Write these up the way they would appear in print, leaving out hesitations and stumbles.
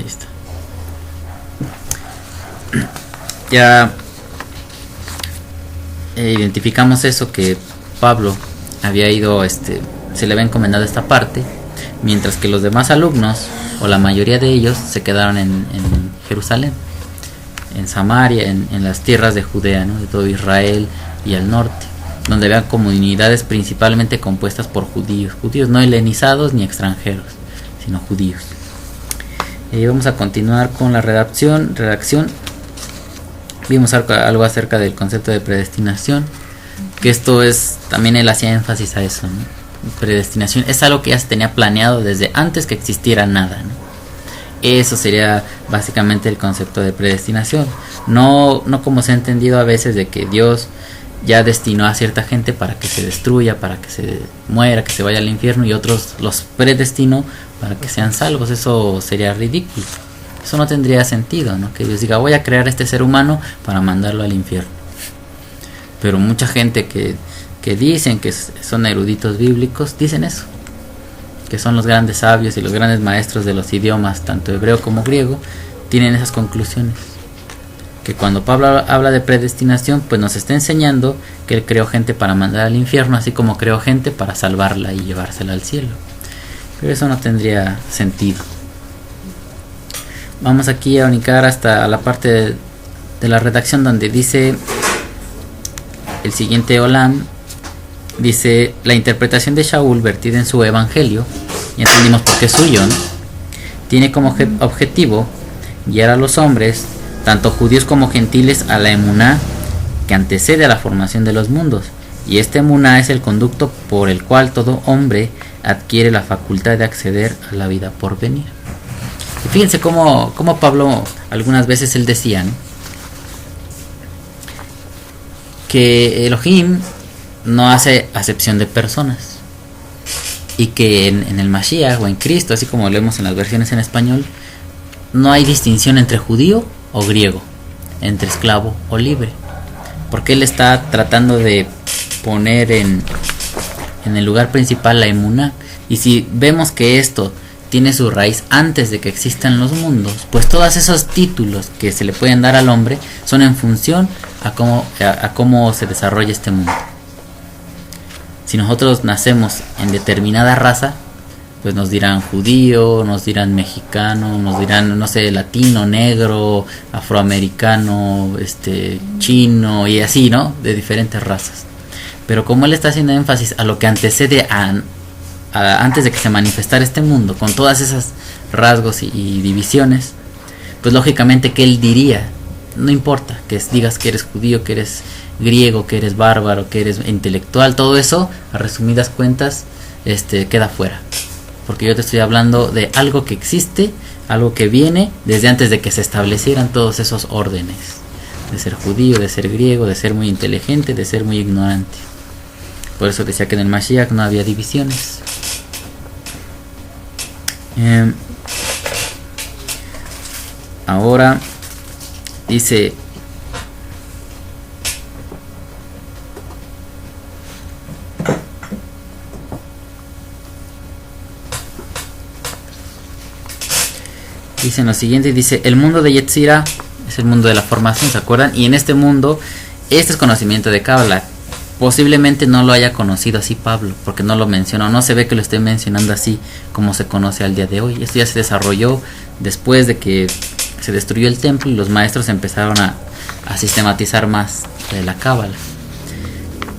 Ahí está. Ya identificamos eso, que Pablo había ido, se le había encomendado esta parte, mientras que los demás alumnos, o la mayoría de ellos, se quedaron en Jerusalén, en Samaria, en las tierras de Judea, ¿no? De todo Israel y al norte, donde había comunidades principalmente compuestas por judíos no helenizados ni extranjeros, sino judíos. Vamos a continuar con la redacción. Vimos algo acerca del concepto de predestinación, que esto es, también él hacía énfasis a eso, ¿no? Predestinación es algo que ya se tenía planeado desde antes que existiera nada, ¿no? Eso sería básicamente el concepto de predestinación, no como se ha entendido a veces, de que Dios ya destinó a cierta gente para que se destruya, para que se muera, que se vaya al infierno, y otros los predestinó para que sean salvos. Eso sería ridículo, eso no tendría sentido, ¿no? Que Dios diga, voy a crear este ser humano para mandarlo al infierno. Pero mucha gente que dicen que son eruditos bíblicos, dicen eso, que son los grandes sabios y los grandes maestros de los idiomas, tanto hebreo como griego, tienen esas conclusiones. Que cuando Pablo habla de predestinación, pues nos está enseñando que él creó gente para mandar al infierno, así como creó gente para salvarla y llevársela al cielo. Pero eso no tendría sentido. Vamos aquí a brincar hasta la parte de la redacción donde dice el siguiente Olam. Dice: la interpretación de Shaul vertida en su evangelio, ya entendimos por qué es suyo, ¿no? Tiene como objetivo guiar a los hombres, tanto judíos como gentiles, a la emuná que antecede a la formación de los mundos, y este emuná es el conducto por el cual todo hombre adquiere la facultad de acceder a la vida por venir. Y fíjense cómo Pablo algunas veces él decía, ¿no?, que Elohim no hace acepción de personas, y que en el Mashiach o en Cristo, así como leemos en las versiones en español, no hay distinción entre judío o griego, entre esclavo o libre, porque él está tratando de poner en el lugar principal la emuná. Y si vemos que esto tiene su raíz antes de que existan los mundos, pues todos esos títulos que se le pueden dar al hombre son en función a cómo se desarrolla este mundo. Si nosotros nacemos en determinada raza, pues nos dirán judío, nos dirán mexicano, nos dirán, no sé, latino, negro, afroamericano, chino, y así, ¿no?, de diferentes razas. Pero como él está haciendo énfasis a lo que antecede antes de que se manifestara este mundo, con todas esas rasgos y divisiones, pues lógicamente que él diría, no importa que digas que eres judío, que eres griego, que eres bárbaro, que eres intelectual, todo eso, a resumidas cuentas, queda fuera, porque yo te estoy hablando de algo que existe, algo que viene desde antes de que se establecieran todos esos órdenes, de ser judío, de ser griego, de ser muy inteligente, de ser muy ignorante. Por eso decía que en el Mashiach no había divisiones. Ahora dice: en lo siguiente, dice: el mundo de Yetzirah es el mundo de la formación, ¿se acuerdan? Y en este mundo, este es conocimiento de Cábala. Posiblemente no lo haya conocido así Pablo, porque no lo mencionó, no se ve que lo esté mencionando así como se conoce al día de hoy. Esto ya se desarrolló después de que se destruyó el templo y los maestros empezaron a sistematizar más de la Cábala.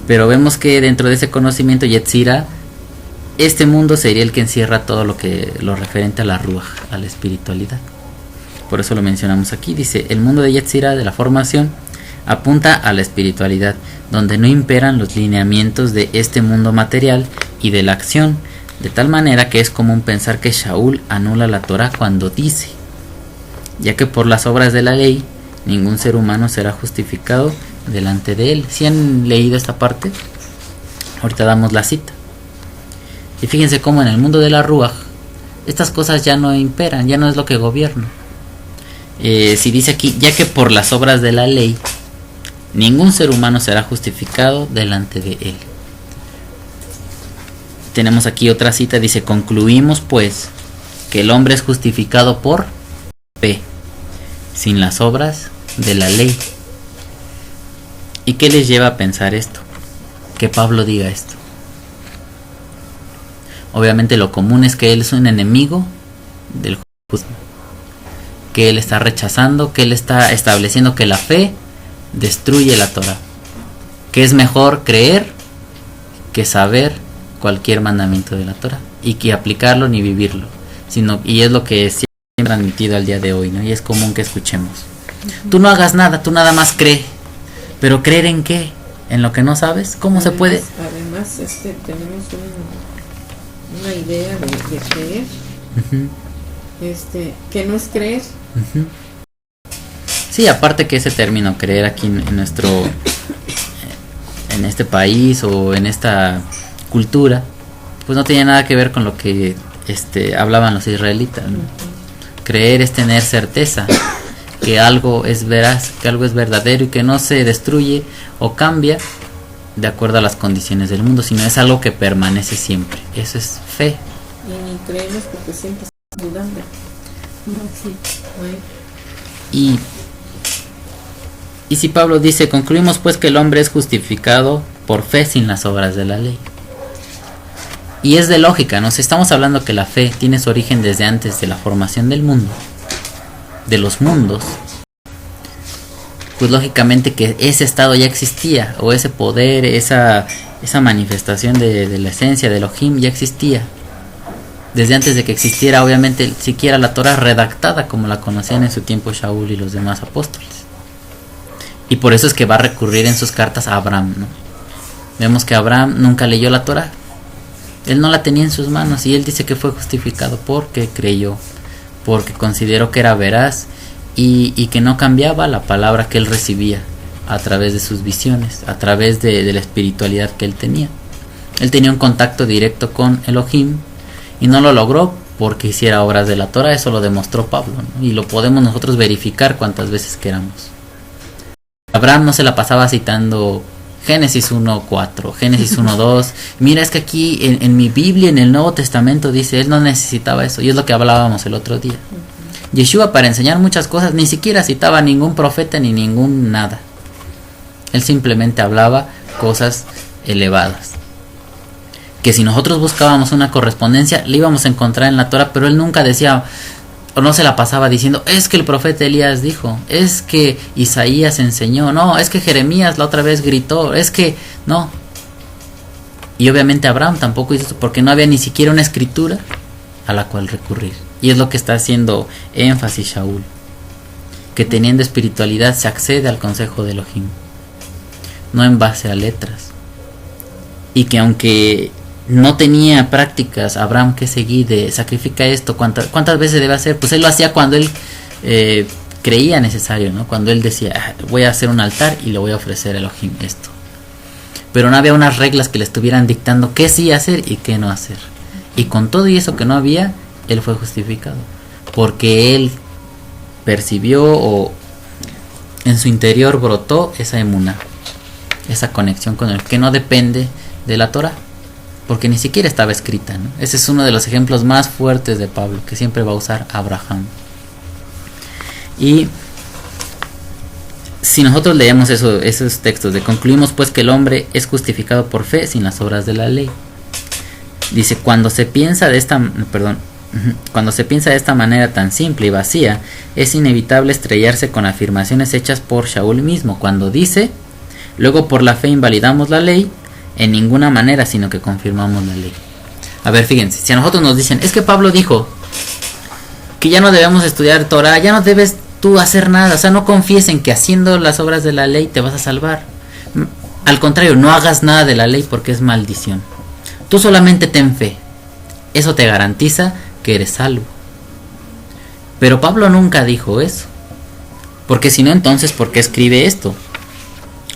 Pero vemos que dentro de ese conocimiento Yetzirah, este mundo sería el que encierra todo lo referente a la Ruach, a la espiritualidad. Por eso lo mencionamos aquí. Dice: el mundo de Yetzirah, de la formación, apunta a la espiritualidad, donde no imperan los lineamientos de este mundo material y de la acción, de tal manera que es común pensar que Shaul anula la Torah cuando dice: ya que por las obras de la ley ningún ser humano será justificado delante de él. ¿Sí han leído esta parte? Ahorita damos la cita. Y fíjense cómo en el mundo de la Ruach estas cosas ya no imperan, ya no es lo que gobierna. Si dice aquí: ya que por las obras de la ley ningún ser humano será justificado delante de él. Tenemos aquí otra cita, dice: concluimos pues que el hombre es justificado por fe sin las obras de la ley. ¿Y qué les lleva a pensar esto? Que Pablo diga esto. Obviamente lo común es que él es un enemigo del judaísmo, que él está rechazando, que él está estableciendo que la fe destruye la Torah, que es mejor creer que saber cualquier mandamiento de la Torah y que aplicarlo ni vivirlo, y es lo que siempre han transmitido al día de hoy, ¿no? Y es común que escuchemos: tú no hagas nada, tú nada más cree. Pero ¿creer en qué? ¿En lo que no sabes? ¿Cómo se puede? Además, tenemos una idea de creer, que no es creer. Sí, aparte que ese término creer aquí en nuestro, en este país o en esta cultura, pues no tenía nada que ver con lo que hablaban los israelitas, ¿no? Creer es tener certeza que algo es veraz, que algo es verdadero y que no se destruye o cambia de acuerdo a las condiciones del mundo, sino es algo que permanece siempre. Eso es fe. Y ni creemos porque siempre estamos dudando. Y si Pablo dice: concluimos pues que el hombre es justificado por fe sin las obras de la ley. Y es de lógica, ¿no? Si estamos hablando que la fe tiene su origen desde antes de la formación del mundo, de los mundos, pues lógicamente que ese estado ya existía, o ese poder, esa manifestación de la esencia de Elohim ya existía desde antes de que existiera, obviamente, siquiera la Torah redactada como la conocían en su tiempo Shaul y los demás apóstoles. Y por eso es que va a recurrir en sus cartas a Abraham, ¿no? Vemos que Abraham nunca leyó la Torah, él no la tenía en sus manos, y él dice que fue justificado porque creyó, porque consideró que era veraz y que no cambiaba la palabra que él recibía a través de sus visiones, a través de la espiritualidad que él tenía. Él tenía un contacto directo con Elohim y no lo logró porque hiciera obras de la Torah. Eso lo demostró Pablo, ¿no? Y lo podemos nosotros verificar cuantas veces queramos. Abraham no se la pasaba citando Génesis 1:4, Génesis 1:2. Mira, es que aquí en mi Biblia, en el Nuevo Testamento, dice, él no necesitaba eso. Y es lo que hablábamos el otro día. Yeshua, para enseñar muchas cosas, ni siquiera citaba ningún profeta ni ningún nada. Él simplemente hablaba cosas elevadas, que si nosotros buscábamos una correspondencia, le íbamos a encontrar en la Torah, pero él nunca decía, o no se la pasaba diciendo, es que el profeta Elías dijo, es que Isaías enseñó, no, es que Jeremías la otra vez gritó, es que no. Y obviamente Abraham tampoco hizo eso, porque no había ni siquiera una escritura a la cual recurrir. Y es lo que está haciendo énfasis Shaul, que teniendo espiritualidad se accede al consejo de Elohim, no en base a letras. Y que aunque no tenía prácticas Abraham que seguir de sacrifica esto, ¿cuántas veces debe hacer? Pues él lo hacía cuando él creía necesario, ¿no? Cuando él decía, voy a hacer un altar y le voy a ofrecer a Elohim esto. Pero no había unas reglas que le estuvieran dictando qué sí hacer y qué no hacer. Y con todo y eso que no había, él fue justificado, porque él percibió o en su interior brotó esa emuná, esa conexión con él, que no depende de la Torah, porque ni siquiera estaba escrita, ¿no? Ese es uno de los ejemplos más fuertes de Pablo, que siempre va a usar a Abraham. Y si nosotros leemos esos textos, concluimos pues que el hombre es justificado por fe sin las obras de la ley. Dice, cuando se piensa de esta manera tan simple y vacía, es inevitable estrellarse con afirmaciones hechas por Shaul mismo, cuando dice, luego por la fe invalidamos la ley, en ninguna manera, sino que confirmamos la ley. A ver, fíjense, si a nosotros nos dicen, es que Pablo dijo que ya no debemos estudiar Torah, ya no debes tú hacer nada, o sea, no confíes en que haciendo las obras de la ley te vas a salvar. Al contrario, no hagas nada de la ley porque es maldición. Tú solamente ten fe, eso te garantiza que eres salvo. Pero Pablo nunca dijo eso, porque si no, entonces, ¿por qué escribe esto?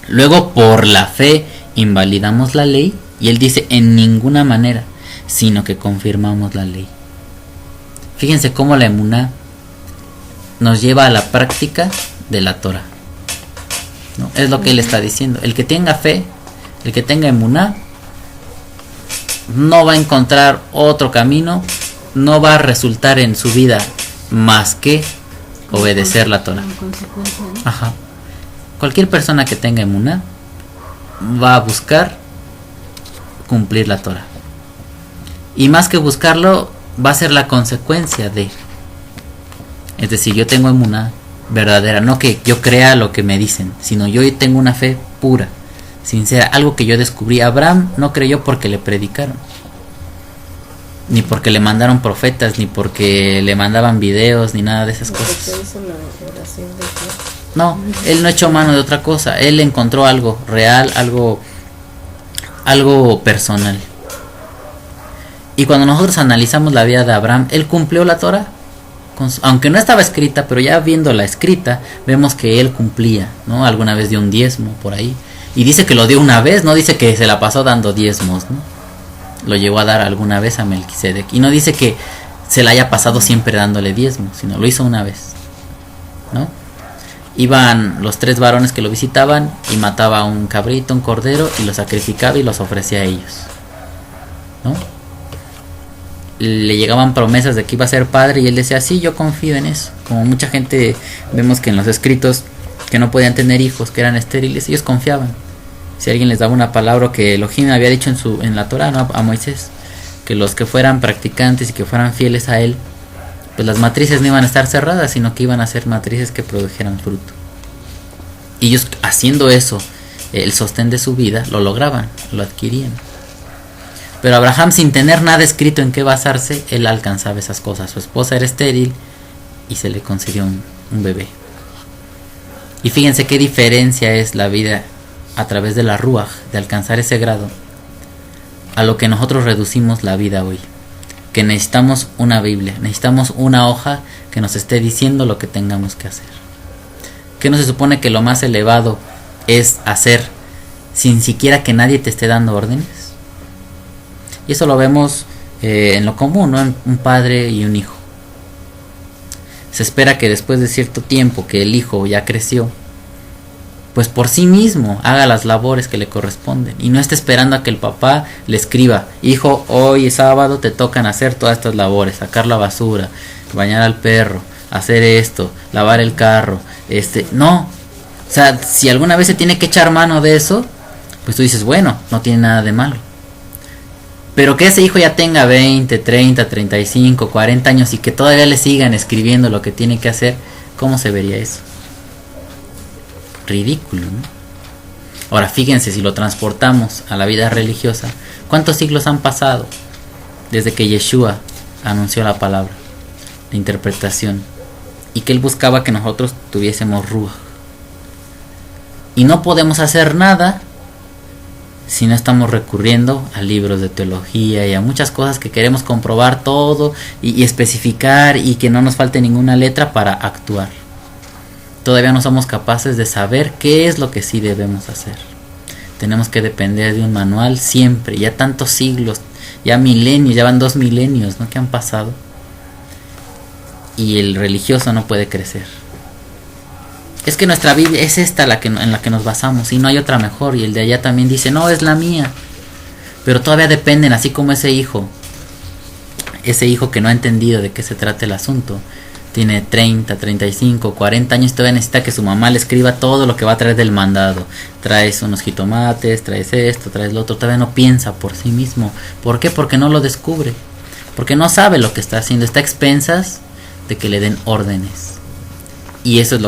Luego, por la fe invalidamos la ley, y él dice, en ninguna manera, sino que confirmamos la ley. Fíjense cómo la emuná nos lleva a la práctica de la Torah, ¿no? Es lo que él está diciendo. El que tenga fe, el que tenga emuná, no va a encontrar otro camino, no va a resultar en su vida más que obedecer la Torah. Como consecuencia, ¿no? Ajá. Cualquier persona que tenga emuná va a buscar cumplir la Torah. Y más que buscarlo, va a ser la consecuencia de. Es decir, yo tengo emuná verdadera, no que yo crea lo que me dicen, sino yo tengo una fe pura, sincera, algo que yo descubrí. Abraham no creyó porque le predicaron, ni porque le mandaron profetas, ni porque le mandaban videos, ni nada de esas Porque cosas. hizo la oración de Dios. No, él no echó mano de otra cosa. Él encontró algo real, algo personal. Y cuando nosotros analizamos la vida de Abraham, él cumplió la Torah, aunque no estaba escrita, pero ya viéndola escrita, vemos que él cumplía, ¿no? Alguna vez dio un diezmo por ahí. Y dice que lo dio una vez, no dice que se la pasó dando diezmos, ¿no? Lo llegó a dar alguna vez a Melquisedec. Y no dice que se la haya pasado siempre dándole diezmos, sino lo hizo una vez, ¿no? Iban los 3 varones que lo visitaban y mataba un cabrito, un cordero, y lo sacrificaba y los ofrecía a ellos, ¿no? Le llegaban promesas de que iba a ser padre y él decía, sí, yo confío en eso. Como mucha gente vemos que en los escritos que no podían tener hijos, que eran estériles, ellos confiaban. Si alguien les daba una palabra que Elohim había dicho en la Torah, ¿no? A Moisés, que los que fueran practicantes y que fueran fieles a él, pues las matrices no iban a estar cerradas, sino que iban a ser matrices que produjeran fruto. Y ellos, haciendo eso, el sostén de su vida, lo lograban, lo adquirían. Pero Abraham, sin tener nada escrito en qué basarse, él alcanzaba esas cosas. Su esposa era estéril y se le concedió un bebé. Y fíjense qué diferencia es la vida a través de la Ruach, de alcanzar ese grado, a lo que nosotros reducimos la vida hoy. Que necesitamos una Biblia, necesitamos una hoja que nos esté diciendo lo que tengamos que hacer. ¿Qué no se supone que lo más elevado es hacer sin siquiera que nadie te esté dando órdenes? Y eso lo vemos en lo común, ¿no? En un padre y un hijo. Se espera que después de cierto tiempo que el hijo ya creció, pues por sí mismo haga las labores que le corresponden y no esté esperando a que el papá le escriba, hijo, hoy es sábado, te tocan hacer todas estas labores, sacar la basura, bañar al perro, hacer esto, lavar el carro, no. O sea, si alguna vez se tiene que echar mano de eso, pues tú dices, bueno, no tiene nada de malo. Pero que ese hijo ya tenga 20, 30, 35, 40 años y que todavía le sigan escribiendo lo que tiene que hacer, ¿cómo se vería eso? Ridículo, ¿no? Ahora fíjense, si lo transportamos a la vida religiosa, ¿cuántos siglos han pasado desde que Yeshua anunció la palabra, la interpretación, y que él buscaba que nosotros tuviésemos ruaj? Y no podemos hacer nada si no estamos recurriendo a libros de teología y a muchas cosas que queremos comprobar todo y especificar y que no nos falte ninguna letra para actuar. Todavía no somos capaces de saber qué es lo que sí debemos hacer. Tenemos que depender de un manual siempre, ya tantos siglos, ya milenios, ya van 2 milenios, ¿no? Que han pasado. Y el religioso no puede crecer. Es que nuestra Biblia es esta en la que nos basamos y no hay otra mejor. Y el de allá también dice, no, es la mía. Pero todavía dependen, así como ese hijo que no ha entendido de qué se trata el asunto. Tiene 30, 35, 40 años, todavía necesita que su mamá le escriba todo lo que va a traer del mandado. Traes unos jitomates, traes esto, traes lo otro. Todavía no piensa por sí mismo. ¿Por qué? Porque no lo descubre. Porque no sabe lo que está haciendo. Está a expensas de que le den órdenes. Y esa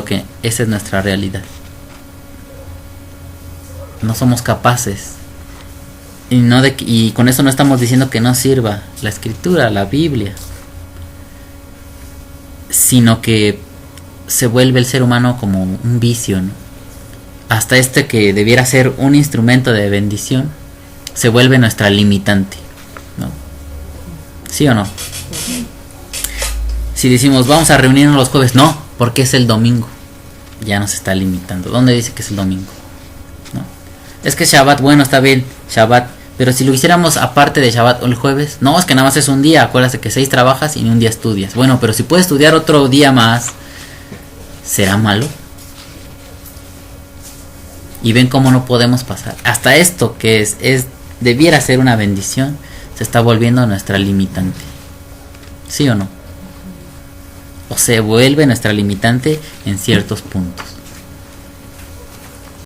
es nuestra realidad. No somos capaces. Y con eso no estamos diciendo que no sirva la escritura, la Biblia, sino que se vuelve el ser humano como un vicio, ¿no? Hasta que debiera ser un instrumento de bendición, se vuelve nuestra limitante, ¿no? ¿Sí o no? Si decimos vamos a reunirnos los jueves, no, porque es el domingo, ya nos está limitando. ¿Dónde dice que es el domingo? ¿No? Es que Shabbat, bueno, está bien, Shabbat, pero si lo hiciéramos aparte de Shabbat o el jueves, no, es que nada más es un día, acuérdate que 6 trabajas y ni un día estudias. Bueno, pero si puedes estudiar otro día más, ¿será malo? Y ven cómo no podemos pasar. Hasta esto que debiera ser una bendición, se está volviendo nuestra limitante. ¿Sí o no? o se vuelve nuestra limitante en ciertos puntos.